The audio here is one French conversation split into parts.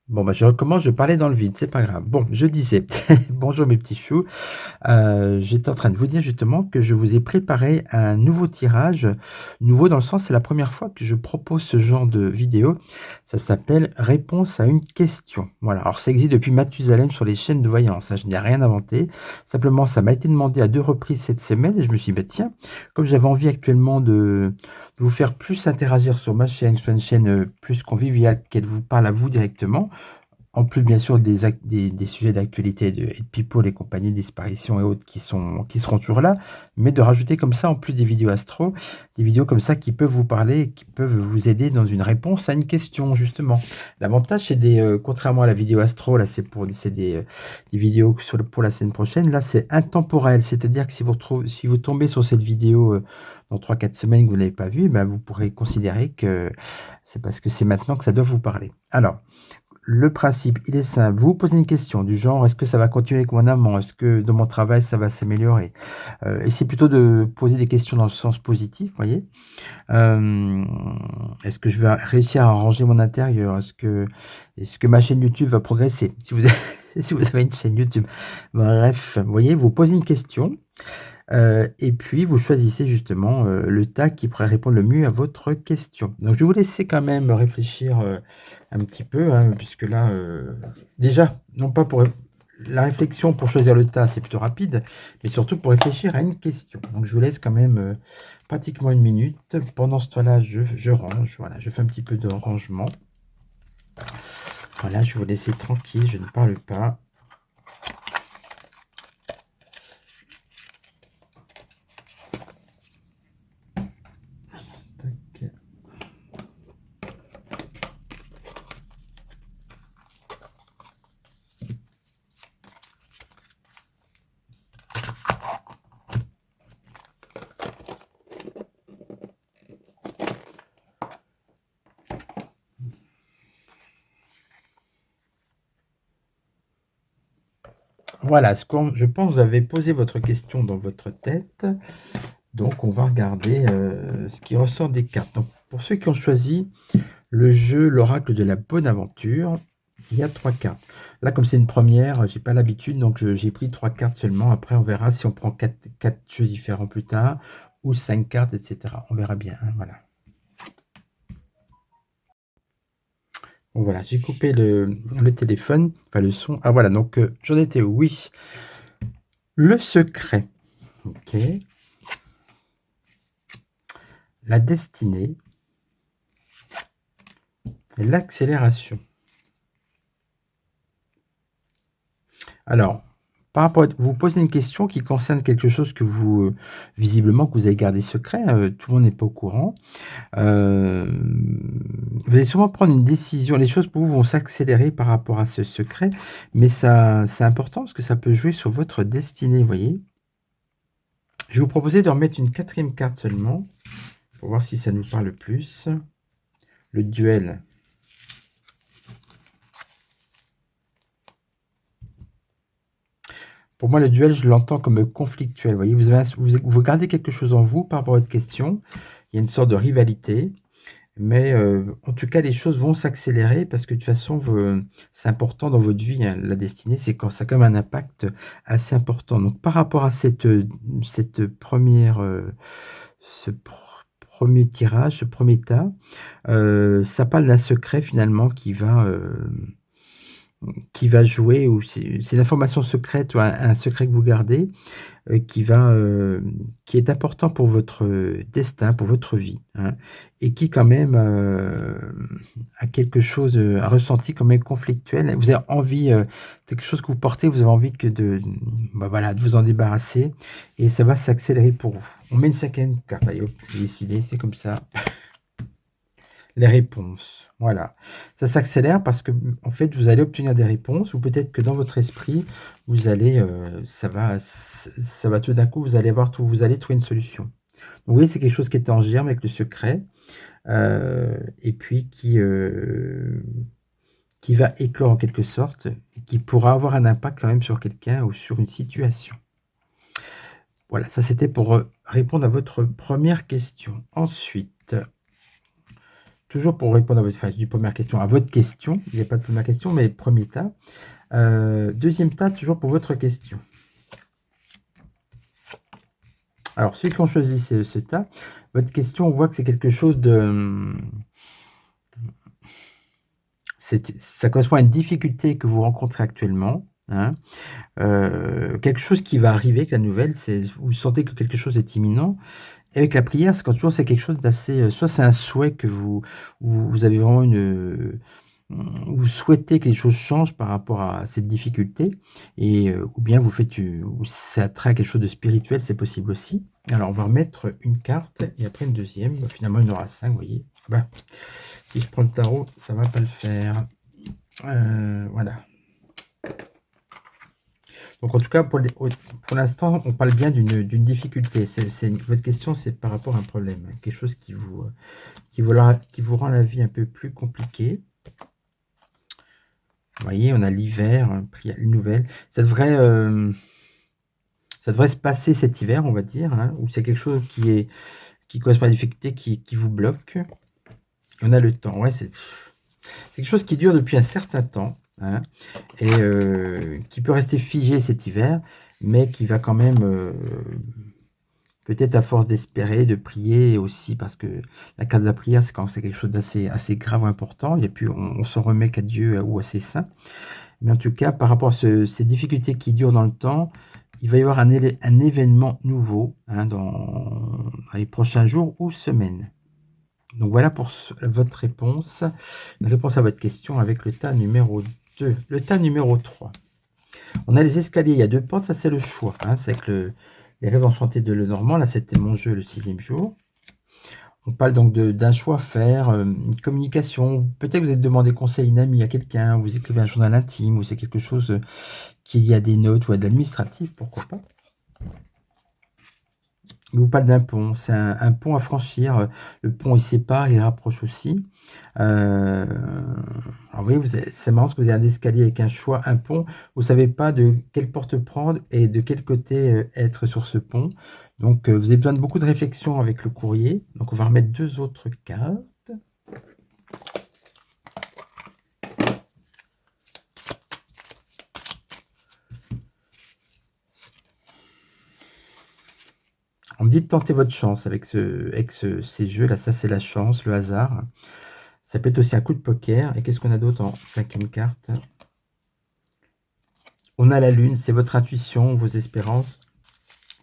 Bon, bah, je recommence, je parlais dans le vide, c'est pas grave. Bon, je disais, bonjour mes petits choux. J'étais en train de vous dire justement que je vous ai préparé un nouveau tirage. Nouveau dans le sens, c'est la première fois que je propose ce genre de vidéo. Ça s'appelle «Réponse à une question». Voilà, alors ça existe depuis Mathusalem sur les chaînes de voyance, hein, je n'ai rien inventé. Simplement, ça m'a été demandé à 2 reprises cette semaine et je me suis dit: «Bah, tiens, comme j'avais envie actuellement de vous faire plus interagir sur ma chaîne, sur une chaîne, plus conviviale, qu'elle vous parle à vous directement, en plus, bien sûr, des sujets d'actualité et de people et compagnie, disparitions et autres qui seront toujours là, mais de rajouter comme ça, en plus des vidéos astro, des vidéos comme ça qui peuvent vous parler et qui peuvent vous aider dans une réponse à une question, justement. L'avantage, c'est contrairement à la vidéo astro, là, c'est des vidéos pour la semaine prochaine. Là, c'est intemporel, c'est-à-dire que si vous tombez sur cette vidéo dans 3-4 semaines que vous n'avez pas vue, ben, vous pourrez considérer que c'est parce que c'est maintenant que ça doit vous parler. Alors, le principe, il est simple. Vous vous posez une question du genre: «Est-ce que ça va continuer avec mon amant? Est-ce que dans mon travail, ça va s'améliorer?» Essayez plutôt de poser des questions dans le sens positif, voyez? Hem, Est-ce que je vais réussir à arranger mon intérieur? Est-ce que ma chaîne YouTube va progresser? Si vous avez si vous avez une chaîne YouTube. Bref, vous voyez, vous posez une question. Et puis vous choisissez justement, le tag qui pourrait répondre le mieux à votre question. Donc je vais vous laisser quand même réfléchir, un petit peu, hein, puisque là, déjà, non pas pour la réflexion pour choisir le tas, c'est plutôt rapide, mais surtout pour réfléchir à une question. Donc je vous laisse quand même, pratiquement 1 minute. Pendant ce temps-là, je range, voilà, je fais un petit peu de rangement. Voilà, je vais vous laisser tranquille, je ne parle pas. Tac. Voilà, je pense que vous avez posé votre question dans votre tête. Donc on va regarder, ce qui ressort des cartes. Donc pour ceux qui ont choisi le jeu L'Oracle de la Bonne Aventure, il y a 3 cartes. Là, comme c'est une première, j'ai pas l'habitude, donc j'ai pris 3 cartes seulement. Après, on verra si on prend 4 jeux différents plus tard ou 5 cartes, et cetera. On verra bien, hein, voilà. Donc voilà, j'ai coupé le téléphone, enfin le son. Ah voilà, donc j'en étais où? Oui, le secret. OK. La destinée et l'accélération. Alors, par rapport vous posez une question qui concerne quelque chose que vous, visiblement que vous avez gardé secret, tout le monde n'est pas au courant. Vous allez sûrement prendre une décision. Les choses pour vous vont s'accélérer par rapport à ce secret, mais ça c'est important parce que ça peut jouer sur votre destinée, vous voyez? Je vais vous proposer de remettre une 4e carte seulement, pour voir si ça nous parle plus. Le duel. Pour moi, le duel, je l'entends comme conflictuel. Vous voyez, vous gardez quelque chose en vous par rapport à votre question. Il y a une sorte de rivalité, mais en tout cas, les choses vont s'accélérer parce que de toute façon, c'est important dans votre vie, hein. La destinée, c'est quand ça a quand même un impact assez important. Donc par rapport à cette première, ce premier tirage, ce premier tas, ça parle d'un secret finalement qui va, qui va jouer ou c'est une information secrète ou un secret que vous gardez, qui va, qui est important pour votre, destin, pour votre vie, hein, et qui quand même, a quelque chose, un ressenti quand même conflictuel. Vous avez envie, c'est quelque chose que vous portez, vous avez envie que bah, voilà, de vous en débarrasser et ça va s'accélérer pour vous. On met une 5e carte, allez hop, j'ai décidé, c'est comme ça. Les réponses, voilà. Ça s'accélère parce que, en fait, vous allez obtenir des réponses ou peut-être que dans votre esprit, vous allez, ça va tout d'un coup, vous allez trouver une solution. Donc oui, c'est quelque chose qui était en germe avec le secret, et puis qui va éclore en quelque sorte et qui pourra avoir un impact quand même sur quelqu'un ou sur une situation. Voilà, ça c'était pour, répondre à votre première question. Ensuite toujours pour répondre à votre enfin, je dis première question, à votre question, il n'y a pas de première question, mais premier tas. 2e tas, toujours pour votre question. Alors, ceux qui ont choisi ce tas, votre question, on voit que c'est quelque chose de, ça correspond à une difficulté que vous rencontrez actuellement, hein. Quelque chose qui va arriver, que la nouvelle, vous sentez que quelque chose est imminent. Et avec la prière, c'est quand toujours c'est quelque chose d'assez, soit c'est un souhait que vous avez vraiment vous souhaitez que les choses changent par rapport à cette difficulté et ou bien vous faites ou ça attrait à quelque chose de spirituel, c'est possible aussi. Alors on va remettre une carte et après une deuxième. Bah, finalement, il y en aura 5, vous voyez? Bah, si je prends le tarot, ça va pas le faire. Voilà. Donc en tout cas, pour l'instant, on parle bien d'une difficulté. Votre question, c'est par rapport à un problème, hein, quelque chose qui vous rend la vie un peu plus compliquée. Vous voyez, on a l'hiver, une nouvelle. Ça devrait se passer cet hiver, on va dire, hein, ou c'est quelque chose qui correspond à une difficulté qui vous bloque. On a le temps. Ouais, c'est quelque chose qui dure depuis un certain temps, hein, et qui peut rester figé cet hiver, mais qui va quand même, peut-être à force d'espérer, de prier aussi, parce que la carte de la prière, c'est quand c'est quelque chose assez grave ou important, et puis on s'en remet qu'à Dieu ou à ses saints. Mais en tout cas, par rapport à ces difficultés qui durent dans le temps, il va y avoir un événement nouveau, hein, dans les prochains jours ou semaines. Donc voilà pour votre réponse, une réponse à votre question avec le tas numéro 2. Le tas numéro 3. On a les escaliers, il y a 2 portes, ça c'est le choix, hein, c'est avec les rêves enchantés de Lenormand, là c'était mon jeu le 6e jour. On parle donc d'un choix à faire, une communication. Peut-être que vous avez demandé conseil à une amie, à quelqu'un, vous écrivez un journal intime, ou c'est quelque chose qui est lié à des notes ou à de l'administratif, pourquoi pas. Il vous parle d'un pont, c'est un pont à franchir. Le pont, il sépare, il rapproche aussi. Alors vous voyez, c'est marrant parce que vous avez un escalier avec un choix, un pont. Vous ne savez pas de quelle porte prendre et de quel côté être sur ce pont. Donc, vous avez besoin de beaucoup de réflexion avec le courrier. Donc, on va remettre 2 autres cartes. On me dit de tenter votre chance avec ces jeux-là. Ça, c'est la chance, le hasard. Ça peut être aussi un coup de poker. Et qu'est-ce qu'on a d'autre en 5e carte? On a la lune, c'est votre intuition, vos espérances.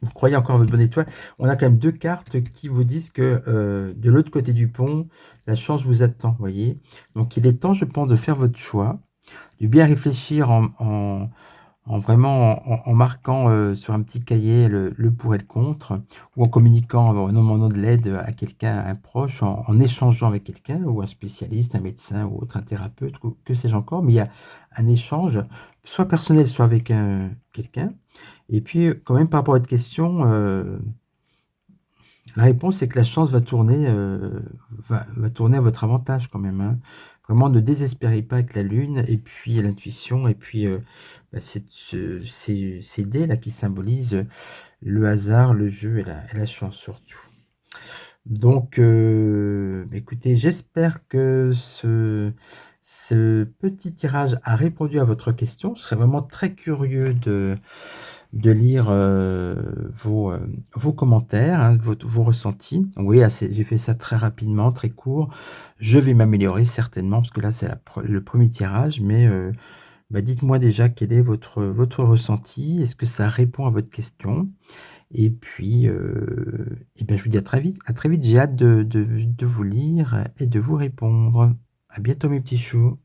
Vous croyez encore à votre bonne étoile. On a quand même 2 cartes qui vous disent que de l'autre côté du pont, la chance vous attend, vous voyez. Donc il est temps, je pense, de faire votre choix, de bien réfléchir en marquant sur un petit cahier le pour et le contre, ou en communiquant, en demandant de l'aide à quelqu'un, à un proche, en échangeant avec quelqu'un, ou un spécialiste, un médecin ou autre, un thérapeute, ou que sais-je encore. Mais il y a un échange, soit personnel, soit avec quelqu'un. Et puis, quand même, par rapport à votre question, la réponse, c'est que la chance va tourner à votre avantage quand même, hein. Vraiment, ne désespérez pas avec la lune et puis l'intuition et puis bah, ces dés là qui symbolisent le hasard, le jeu et la chance surtout. Donc, écoutez, j'espère que ce petit tirage a répondu à votre question. Je serais vraiment très curieux de lire vos commentaires, hein, vos ressentis. Donc, vous voyez, là, j'ai fait ça très rapidement, très court. Je vais m'améliorer certainement, parce que là, c'est le premier tirage, mais Bah, dites-moi déjà quel est votre ressenti? Est-ce que ça répond à votre question? Et puis, ben, je vous dis à très vite. À très vite, j'ai hâte de vous lire et de vous répondre. À bientôt mes petits choux.